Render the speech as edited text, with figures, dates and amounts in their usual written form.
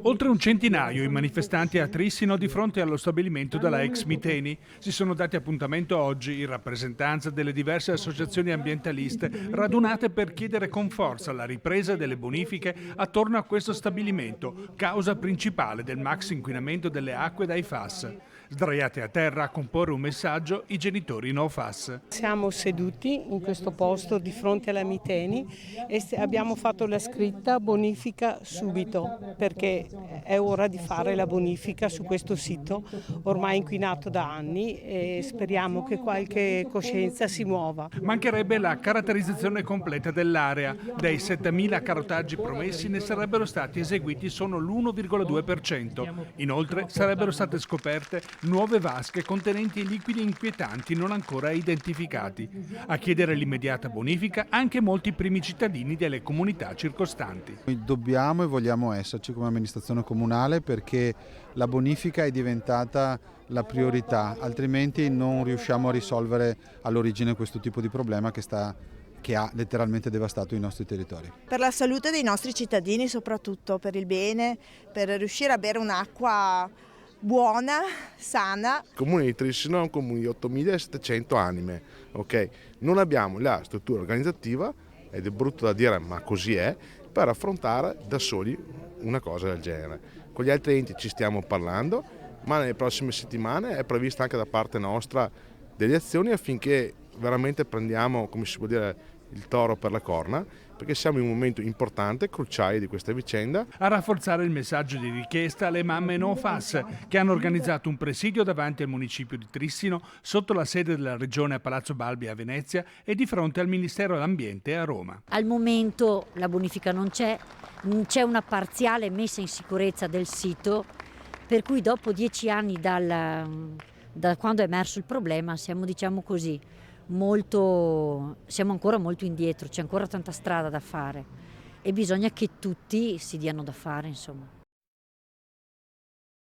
Oltre un centinaio i manifestanti a Trissino di fronte allo stabilimento della ex Miteni. Si sono dati appuntamento oggi in rappresentanza delle diverse associazioni ambientaliste radunate per chiedere con forza la ripresa delle bonifiche attorno a questo stabilimento, causa principale del max inquinamento delle acque dai FAS. Sdraiati a terra a comporre un messaggio i genitori no FAS. Siamo seduti in questo posto di fronte alla Miteni e abbiamo fatto la scritta bonifica subito, perché è ora di fare la bonifica su questo sito ormai inquinato da anni e speriamo che qualche coscienza si muova. Mancherebbe la caratterizzazione completa dell'area. Dei 7.000 carotaggi promessi ne sarebbero stati eseguiti solo l'1,2%. Inoltre sarebbero state scoperte nuove vasche contenenti liquidi inquietanti non ancora identificati. A chiedere l'immediata bonifica anche molti primi cittadini delle comunità circostanti. Noi dobbiamo e vogliamo esserci come amministrazione comunale perché la bonifica è diventata la priorità, altrimenti non riusciamo a risolvere all'origine questo tipo di problema che ha letteralmente devastato i nostri territori. Per la salute dei nostri cittadini, soprattutto per il bene, per riuscire a bere un'acqua buona, sana. Il comune di Trissino è un comune di 8.700 anime, ok? Non abbiamo la struttura organizzativa, ed è brutto da dire ma così è, per affrontare da soli una cosa del genere. Con gli altri enti ci stiamo parlando, ma nelle prossime settimane è prevista anche da parte nostra delle azioni affinché veramente prendiamo, come si può dire, il toro per le corna, perché siamo in un momento importante, cruciale di questa vicenda. A rafforzare il messaggio di richiesta le mamme no FAS, che hanno organizzato un presidio davanti al municipio di Trissino, sotto la sede della regione a Palazzo Balbi a Venezia e di fronte al Ministero dell'Ambiente a Roma. Al momento la bonifica non c'è una parziale messa in sicurezza del sito, per cui dopo 10 anni da quando è emerso il problema siamo, diciamo così, siamo ancora molto indietro, c'è ancora tanta strada da fare e bisogna che tutti si diano da fare, insomma.